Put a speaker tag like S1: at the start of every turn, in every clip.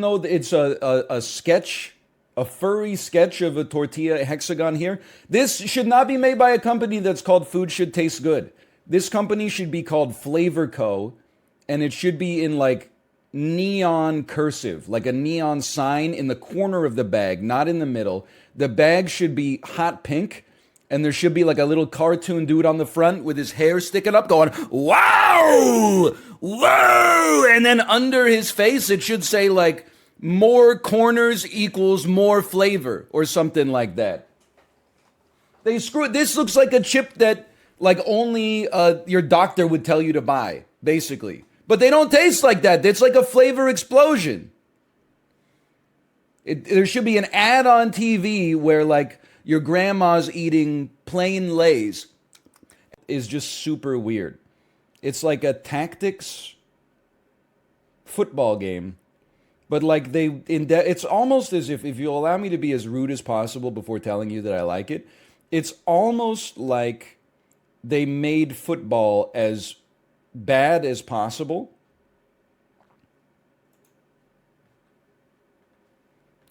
S1: though it's a sketch, a furry sketch of a tortilla hexagon here, this should not be made by a company that's called Food Should Taste Good. This company should be called Flavor Co. And it should be in like neon cursive, like a neon sign in the corner of the bag, not in the middle. The bag should be hot pink. And there should be like a little cartoon dude on the front with his hair sticking up going, wow, whoa. And then under his face, it should say like, more corners equals more flavor or something like that. They screw it. This looks like a chip that like only your doctor would tell you to buy, basically. But they don't taste like that. It's like a flavor explosion. There should be an ad on TV where like your grandma's eating plain Lay's. Is just super weird. It's like a tactics football game. But like it's almost as if you'll allow me to be as rude as possible before telling you that I like it, it's almost like they made football as bad as possible.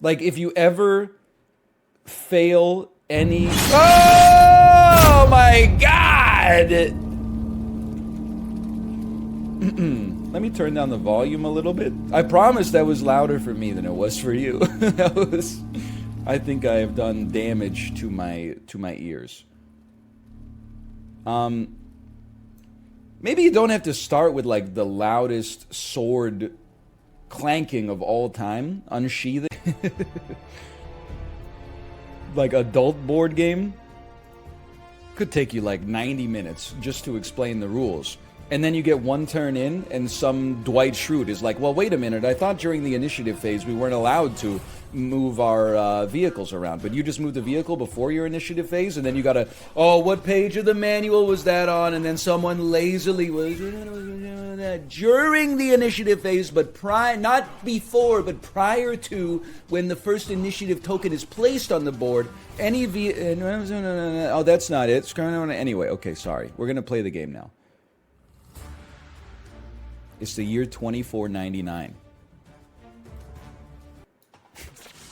S1: Like if you ever fail any... Oh my God! Let me turn down the volume a little bit. I promise that was louder for me than it was for you. I think I have done damage to my ears. Maybe you don't have to start with like the loudest sword clanking of all time. Unsheathing. Like adult board game. Could take you like 90 minutes just to explain the rules. And then you get one turn in, and some Dwight Schrute is like, well, wait a minute, I thought during the initiative phase we weren't allowed to move our vehicles around, but you just moved the vehicle before your initiative phase, and then you gotta, oh, what page of the manual was that on? And then someone lazily was, during the initiative phase, but not before, but prior to when the first initiative token is placed on the board, any oh, that's not it. Anyway, okay, sorry. We're gonna play the game now. It's the year 2499.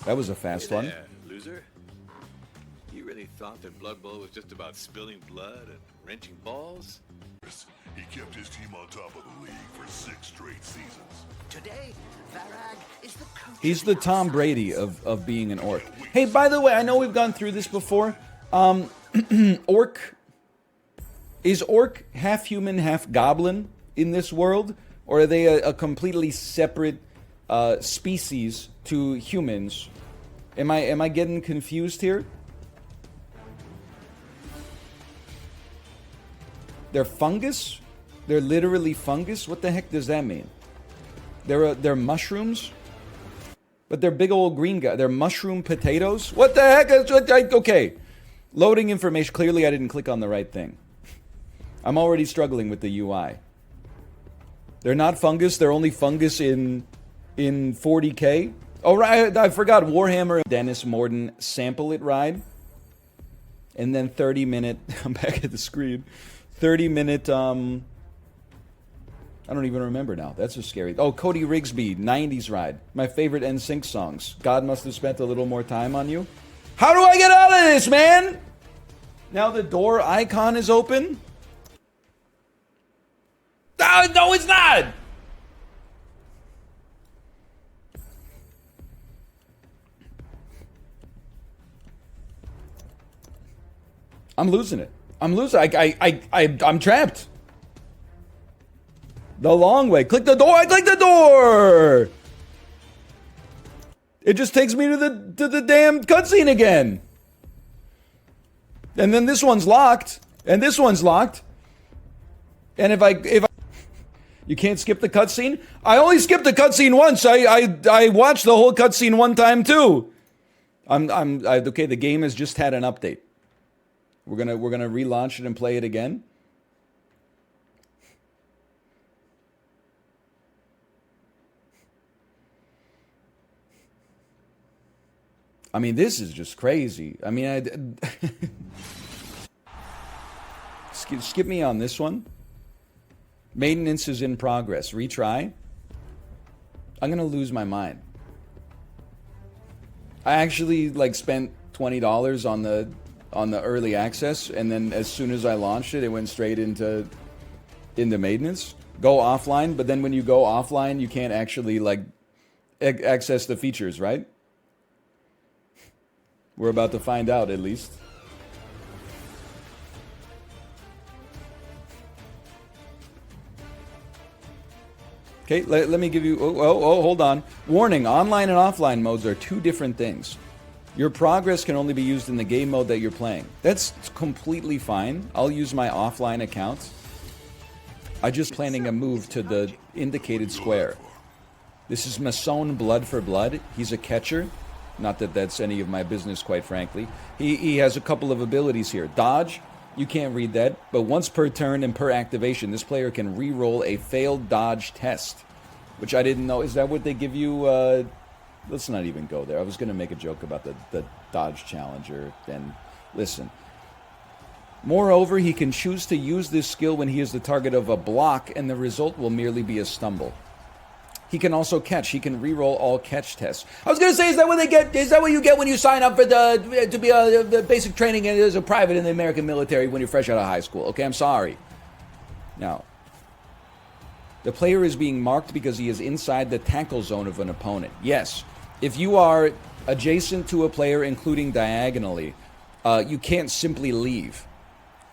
S1: That was a fast one.
S2: Loser. You really thought that Blood Bowl was just about spilling blood and wrenching balls?
S3: He kept his team on top of the league for 6 straight seasons.
S4: Today, Varag is the coach.
S1: He's the Tom Brady of being an orc. Hey, by the way, I know we've gone through this before. Orc. Is orc half human, half goblin in this world? Or are they a completely separate species to humans? Am I getting confused here? They're fungus? They're literally fungus? What the heck does that mean? They're mushrooms? But they're big old green guys. They're mushroom potatoes? What the heck? Okay. Loading information. Clearly I didn't click on the right thing. I'm already struggling with the UI. They're not fungus. They're only fungus in 40K. Oh, right. I forgot Warhammer. Dennis Morden sample it ride. And then 30-minute... I'm back at the screen. 30-minute... I don't even remember now. That's so scary. Oh, Cody Rigsby, 90s ride. My favorite NSYNC songs. God must have spent a little more time on you. How do I get out of this, man? Now the door icon is open. No, it's not! I'm losing it. I'm trapped. The long way. Click the door. I click the door. It just takes me to the damn cutscene again. And then this one's locked. And this one's locked. And if I you can't skip the cutscene? I only skipped the cutscene once. I watched the whole cutscene one time too. Okay, the game has just had an update. We're gonna relaunch it and play it again. I mean, this is just crazy. I mean, skip me on this one. Maintenance is in progress. Retry. I'm gonna lose my mind. I actually like spent $20 on the early access, and then as soon as I launched it, it went straight into maintenance. Go offline, but then when you go offline, you can't actually like access the features, right? We're about to find out, at least. Okay, let me give you... Oh, hold on. Warning, online and offline modes are two different things. Your progress can only be used in the game mode that you're playing. That's completely fine. I'll use my offline account. I'm just planning a move to the indicated square. This is Mason Blood for Blood. He's a catcher. Not that that's any of my business, quite frankly. He has a couple of abilities here. Dodge. You can't read that, but once per turn and per activation, this player can re-roll a failed dodge test, which I didn't know. Is that what they give you? Let's not even go there. I was going to make a joke about the dodge challenger, and listen. Moreover, he can choose to use this skill when he is the target of a block, and the result will merely be a stumble. He can also catch. He can re-roll all catch tests. I was going to say, is that what they get? Is that what you get when you sign up for to be the basic training as a private in the American military when you're fresh out of high school? Okay, I'm sorry. Now, the player is being marked because he is inside the tackle zone of an opponent. Yes, if you are adjacent to a player, including diagonally, you can't simply leave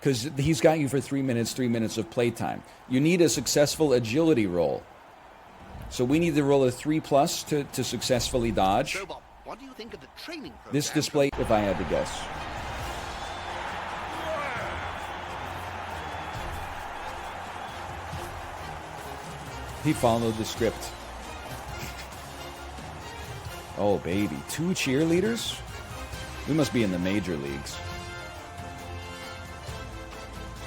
S1: because he's got you for 3 minutes of playtime. You need a successful agility roll. So we need to roll a 3+ to successfully dodge.
S4: So, Bob, what do you think of the training program?
S1: This display, if I had to guess. He followed the script. Oh, baby. 2 cheerleaders? We must be in the major leagues.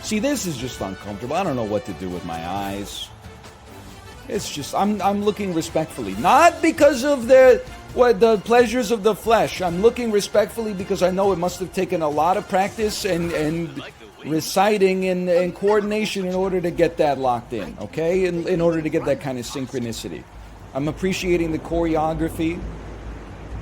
S1: See, this is just uncomfortable. I don't know what to do with my eyes. It's just, I'm looking respectfully. Not because of the pleasures of the flesh. I'm looking respectfully because I know it must have taken a lot of practice and reciting and coordination in order to get that locked in, okay? In order to get that kind of synchronicity. I'm appreciating the choreography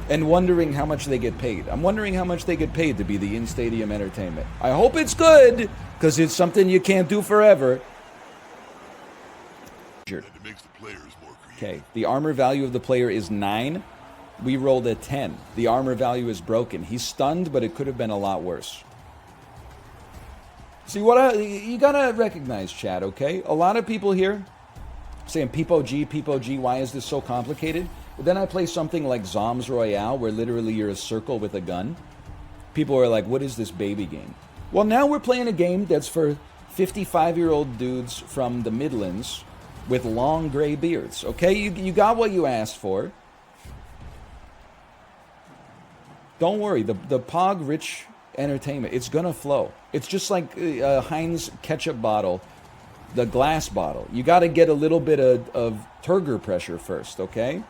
S1: and wondering how much they get paid. I'm wondering how much they get paid to be the in-stadium entertainment. I hope it's good, because it's something you can't do forever.
S3: And it makes the players more creative.
S1: Okay, the armor value of the player is 9. We rolled a 10. The armor value is broken. He's stunned, but it could have been a lot worse. See, you gotta recognize, chat, okay? A lot of people here saying, Peepo G, why is this so complicated? But then I play something like Zombs Royale, where literally you're a circle with a gun. People are like, what is this baby game? Well, now we're playing a game that's for 55-year-old dudes from the Midlands with long gray beards, okay? You got what you asked for. Don't worry, the Pog Rich entertainment, it's gonna flow. It's just like Heinz ketchup bottle, the glass bottle. You gotta get a little bit of turgor pressure first, okay?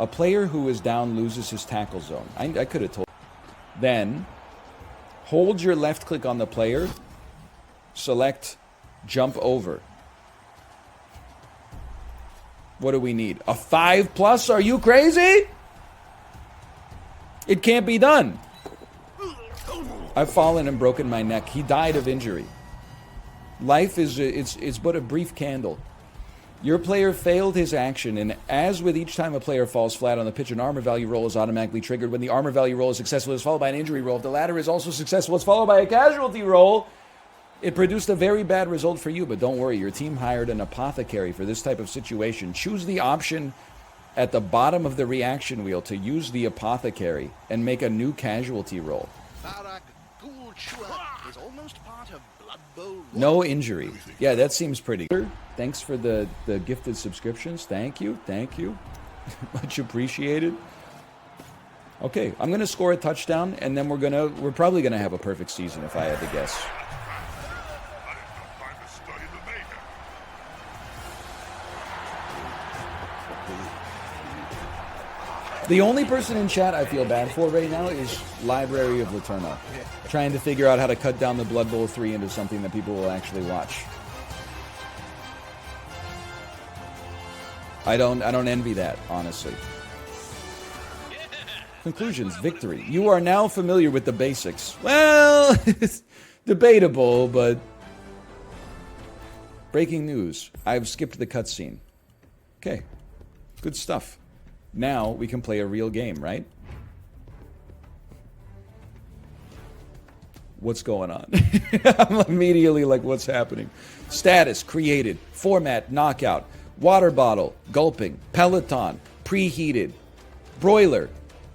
S1: A player who is down loses his tackle zone. I could have told. Then, hold your left click on the player, select jump over. What do we need? A 5+? Are you crazy? It can't be done. I've fallen and broken my neck. He died of injury. Life is it's but a brief candle. Your player failed his action, and as with each time a player falls flat on the pitch, an armor value roll is automatically triggered. When the armor value roll is successful, it's followed by an injury roll. If the latter is also successful, it's followed by a casualty roll. It produced a very bad result for you, but don't worry. Your team hired an apothecary for this type of situation. Choose the option at the bottom of the reaction wheel to use the apothecary and make a new casualty roll.
S4: Is almost part of Blood Bowl.
S1: No injury. Yeah, that seems pretty good. Thanks for the gifted subscriptions. Thank you. Much appreciated. Okay, I'm gonna score a touchdown, and then we're probably gonna have a perfect season if I had to guess.
S3: Time to study the makeup.
S1: The only person in chat I feel bad for right now is Library of Laterno, trying to figure out how to cut down the Blood Bowl 3 into something that people will actually watch. I don't envy that, honestly. Conclusions, victory. You are now familiar with the basics. Well, it's debatable, but... Breaking news. I've skipped the cutscene. Okay. Good stuff. Now we can play a real game, right? What's going on? I'm immediately like, what's happening? Status, created. Format, knockout. Water bottle, gulping. Peloton, preheated. Broiler,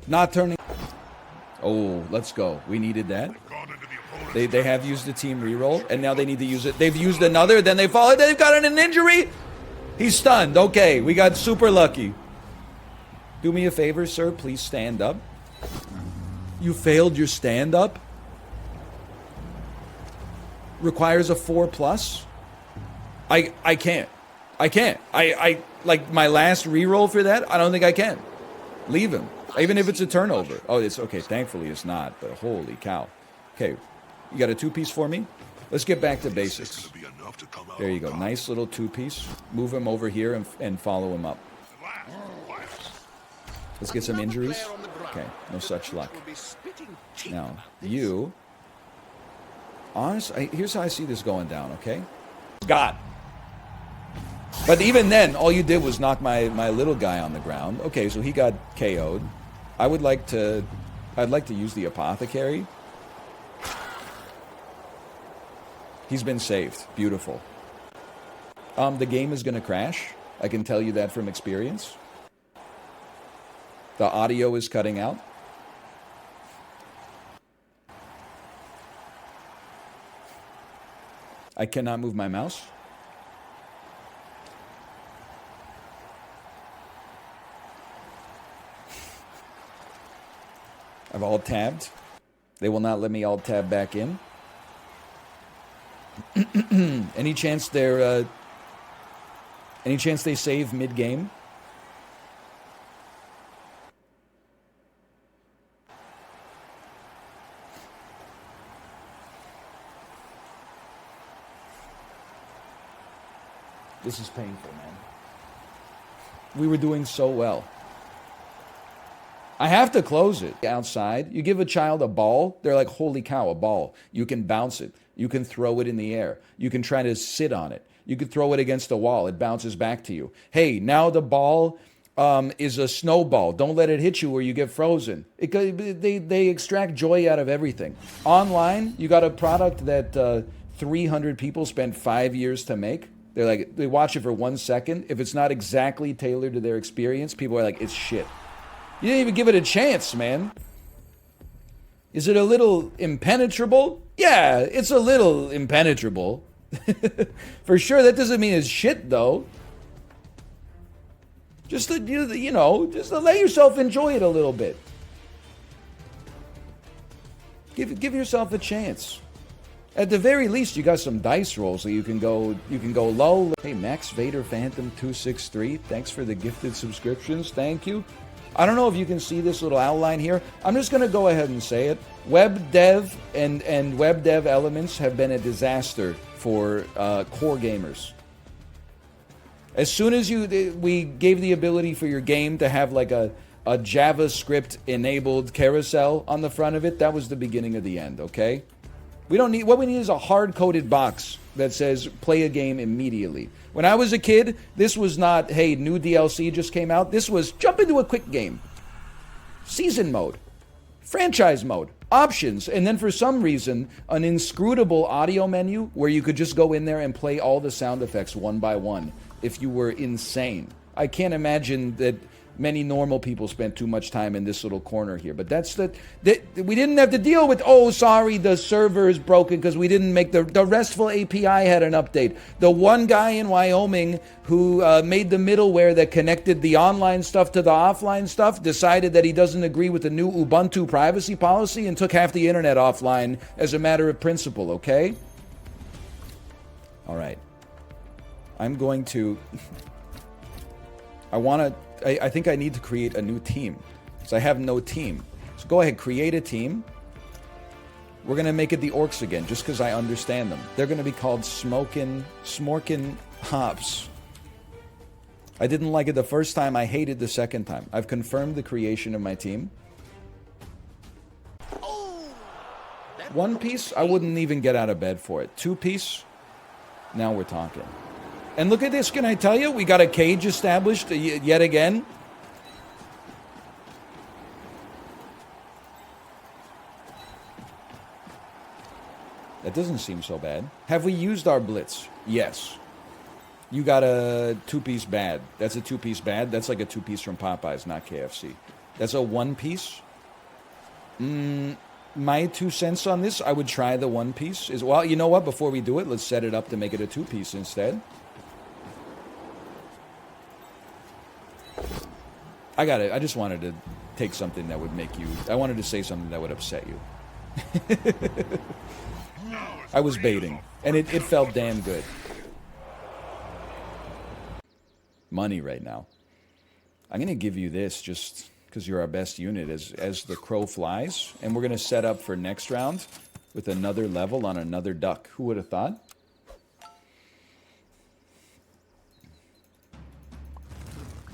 S1: not turning... Oh, let's go. We needed that. They have used the team reroll, and now they need to use it. They've used another, then they fall. They've gotten an injury. He's stunned. Okay, we got super lucky. Do me a favor, sir. Please stand up. You failed your stand-up? Requires a 4+. I can't. I can't. I like my last reroll for that. I don't think I can. Leave him, even if it's a turnover. Oh, it's okay. Thankfully, it's not. But holy cow. Okay, you got a 2-piece for me? Let's get back to basics. There you go. Nice little 2-piece. Move him over here and follow him up. Let's get some injuries. Okay, no such luck. Now, you... Honestly, here's how I see this going down, okay? God. But even then, all you did was knock my little guy on the ground. Okay, so he got KO'd. I'd like to use the apothecary. He's been saved. Beautiful. The game is going to crash. I can tell you that from experience. The audio is cutting out. I cannot move my mouse. I've alt-tabbed. They will not let me alt-tab back in. Any chance they save mid-game? This is painful, man. We were doing so well. I have to close it. Outside, you give a child a ball, they're like, holy cow, a ball. You can bounce it. You can throw it in the air. You can try to sit on it. You can throw it against a wall. It bounces back to you. Hey, now the ball is a snowball. Don't let it hit you or you get frozen. They extract joy out of everything. Online, you got a product that 300 people spent 5 years to make. They're like, they watch it for 1 second. If it's not exactly tailored to their experience, people are like, it's shit. You didn't even give it a chance, man. Is it a little impenetrable? Yeah, it's a little impenetrable. For sure, that doesn't mean it's shit, though. Just to, just to let yourself enjoy it a little bit. Give yourself a chance. At the very least, you got some dice rolls so you can go low. Hey, Max Vader Phantom 263, thanks for the gifted subscriptions. Thank you. I don't know if you can see this little outline here. I'm just going to go ahead and say it. Web dev and web dev elements have been a disaster for core gamers. As soon as we gave the ability for your game to have like a JavaScript enabled carousel on the front of it, that was the beginning of the end, okay? What we need is a hard-coded box that says play a game immediately. When I was a kid, this was not, hey, new DLC just came out. This was jump into a quick game. Season mode. Franchise mode. Options. And then for some reason, an inscrutable audio menu where you could just go in there and play all the sound effects one by one if you were insane. I can't imagine that many normal people spent too much time in this little corner here. But that's we didn't have to deal with, oh, sorry, the server is broken because we didn't make the RESTful API had an update. The one guy in Wyoming who made the middleware that connected the online stuff to the offline stuff decided that he doesn't agree with the new Ubuntu privacy policy and took half the internet offline as a matter of principle, okay? All right. I'm going to... I think I need to create a new team. So I have no team. So go ahead, create a team. We're going to make it the orcs again, just because I understand them. They're going to be called Smorkin Hops. I didn't like it the first time. I hated the second time. I've confirmed the creation of my team. 1 piece, I wouldn't even get out of bed for it. 2 piece, now we're talking. And look at this, can I tell you? We got a cage established yet again. That doesn't seem so bad. Have we used our blitz? Yes. You got a 2-piece bad. That's a 2-piece bad. That's like a 2-piece from Popeyes, not KFC. That's a 1-piece. My 2 cents on this, I would try the 1-piece. Well, you know what? Before we do it, let's set it up to make it a 2-piece instead. I got it. I just wanted to take something that would make you... I wanted to say something that would upset you. I was baiting, and it felt damn good. Money right now. I'm going to give you this just because you're our best unit as the crow flies, and we're going to set up for next round with another level on another duck. Who would have thought?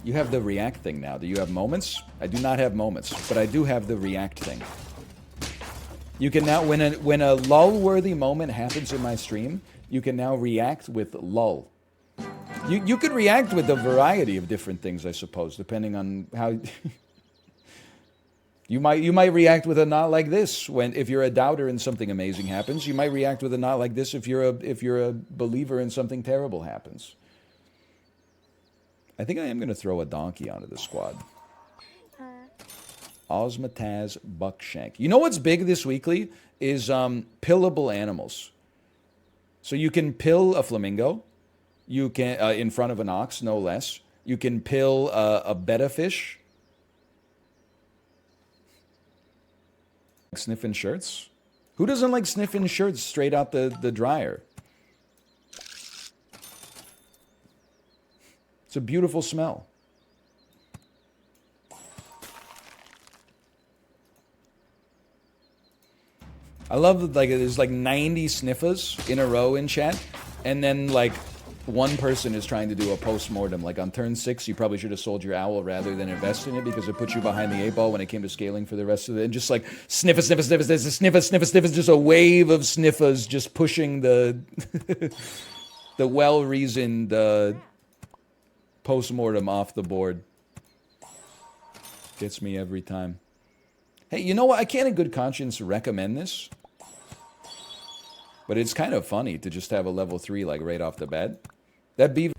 S1: You have the react thing now. Do you have moments? I do not have moments, but I do have the react thing. You can now, when a lull-worthy moment happens in my stream, you can now react with lull. You could react with a variety of different things, I suppose, depending on how... you might react with a not like this if you're a doubter and something amazing happens. You might react with a not like this if you're a believer and something terrible happens. I think I am going to throw a donkey onto the squad. Osmataz Buckshank. You know what's big this weekly is pillable animals. So you can pill a flamingo. You can in front of an ox, no less. You can pill a betta fish. Sniffing shirts. Who doesn't like sniffing shirts straight out the dryer? It's a beautiful smell. I love that, like, there's like 90 sniffers in a row in chat, and then like one person is trying to do a post-mortem. Like on turn 6, you probably should have sold your owl rather than invest in it because it put you behind the 8 ball when it came to scaling for the rest of it. And just like sniffer, there's a sniffer, just a wave of sniffers just pushing the the well-reasoned post-mortem off the board. Gets me every time. Hey, you know what? I can't in good conscience recommend this. But it's kind of funny to just have a level 3 like right off the bat. That beaver...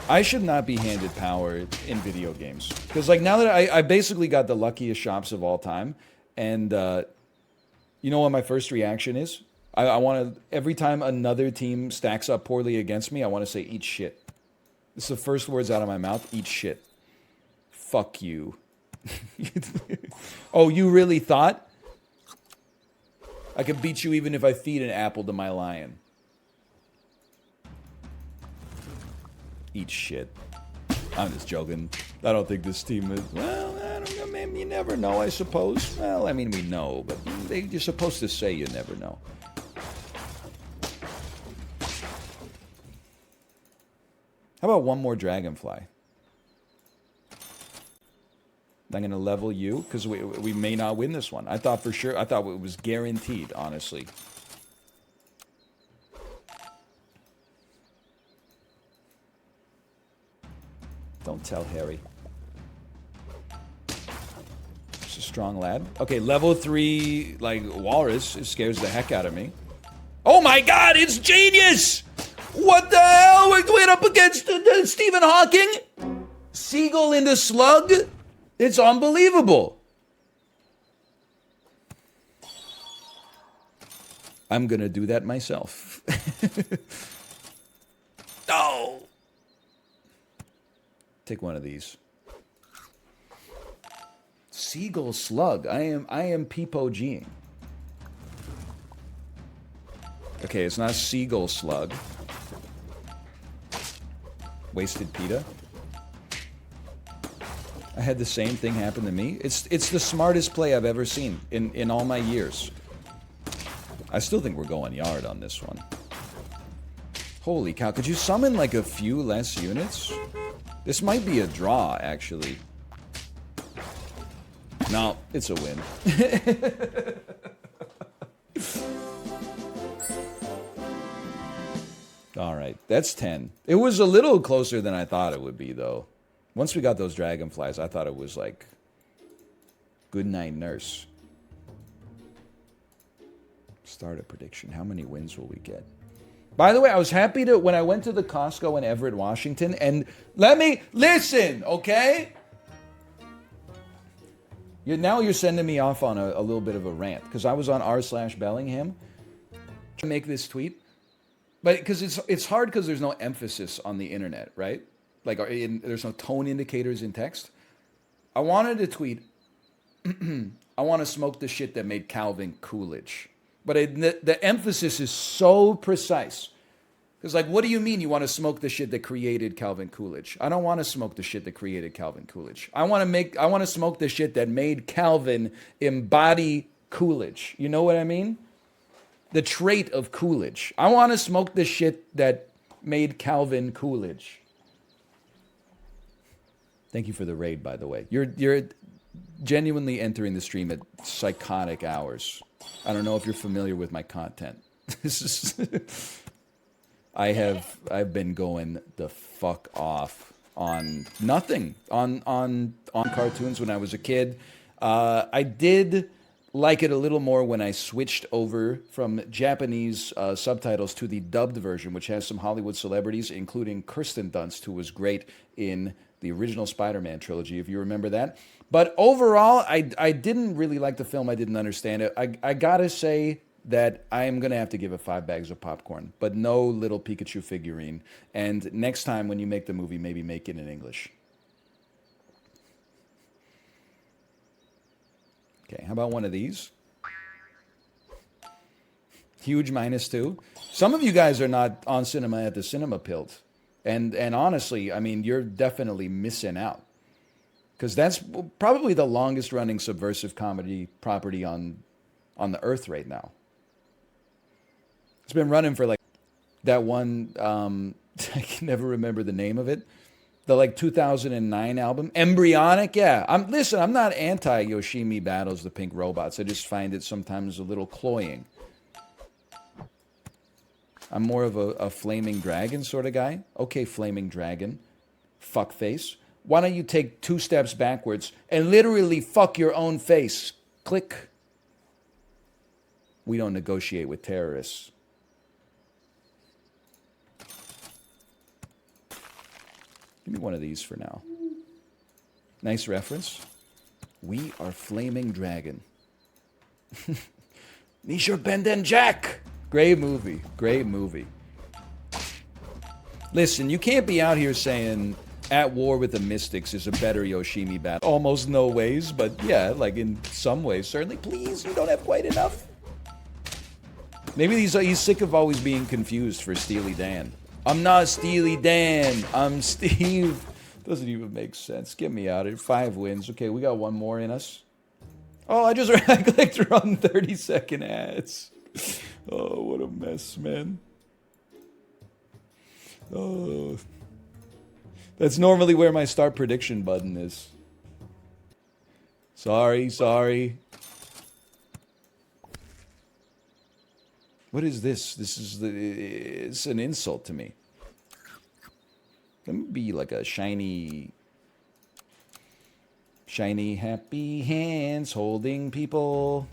S1: I should not be handed power in video games. Because like now that I basically got the luckiest shops of all time. And you know what my first reaction is? I want to... Every time another team stacks up poorly against me, I want to say, eat shit. This is the first words out of my mouth. Eat shit. Fuck you. Oh, you really thought? I could beat you even if I feed an apple to my lion. Eat shit. I'm just joking. I don't think this team is... Well, I don't know. Maybe you never know, I suppose. Well, I mean, we know, but you're supposed to say you never know. How about one more dragonfly? I'm going to level you, because we may not win this one. I thought for sure, I thought it was guaranteed, honestly. Don't tell Harry. It's a strong lad. Okay, level 3, like, walrus, it scares the heck out of me. Oh my god, it's genius! What the hell? We're going up against Stephen Hawking? Seagull into slug? It's unbelievable. I'm going to do that myself. No! Take one of these. Seagull slug. I am Peepo-G'ing. Okay, it's not seagull slug. Wasted PETA. I had the same thing happen to me. It's the smartest play I've ever seen in all my years. I still think we're going yard on this one. Holy cow, could you summon like a few less units? This might be a draw, actually. No, it's a win. All right, that's 10. It was a little closer than I thought it would be, though. Once we got those dragonflies, I thought it was like good night, nurse. Start a prediction. How many wins will we get? By the way, I was happy to when I went to the Costco in Everett, Washington, and let me listen, okay? Now you're sending me off on a little bit of a rant because I was on r/Bellingham to make this tweet, but because it's hard because there's no emphasis on the internet, right? Like there's no tone indicators in text. I wanted to tweet, I want to smoke the shit that made Calvin Coolidge. But the emphasis is so precise. Because, like, what do you mean you want to smoke the shit that created Calvin Coolidge? I don't want to smoke the shit that created Calvin Coolidge. I want to smoke the shit that made Calvin embody Coolidge. You know what I mean? The trait of Coolidge. I want to smoke the shit that made Calvin Coolidge. Thank you for the raid, by the way. You're genuinely entering the stream at psychotic hours. I don't know if you're familiar with my content. This is I've been going the fuck off on nothing on cartoons when I was a kid. I did like it a little more when I switched over from Japanese subtitles to the dubbed version, which has some Hollywood celebrities, including Kirsten Dunst, who was great in the original Spider-Man trilogy, if you remember that. But overall, I didn't really like the film. I didn't understand it. I gotta say that I'm gonna have to give it 5 bags of popcorn, but no little Pikachu figurine. And next time when you make the movie, maybe make it in English. Okay, how about one of these? Huge -2. Some of you guys are not on Cinema at the Cinema Pilt. And honestly, I mean, you're definitely missing out. Because that's probably the longest running subversive comedy property on the earth right now. It's been running for like that one, I can never remember the name of it. The like 2009 album, Embryonic. Yeah, I'm not anti Yoshimi Battles the Pink Robots. I just find it sometimes a little cloying. I'm more of a Flaming Dragon sort of guy. Okay, Flaming Dragon. Fuckface. Why don't you take 2 steps backwards and literally fuck your own face? Click. We don't negotiate with terrorists. Give me one of these for now. Nice reference. We are Flaming Dragon. Nishur Benden Jack. Great movie. Great movie. Listen, you can't be out here saying At War with the Mystics is a better Yoshimi battle. Almost no ways, but yeah, like in some ways, certainly. Please, you don't have quite enough. Maybe he's sick of always being confused for Steely Dan. I'm not Steely Dan. I'm Steve. Doesn't even make sense. Get me out of here. 5 wins. Okay, we got one more in us. Oh, I clicked run 30-second ads. Oh, what a mess, man. Oh. That's normally where my start prediction button is. Sorry. What is this? It's an insult to me. Let me be like a shiny, happy hands holding people.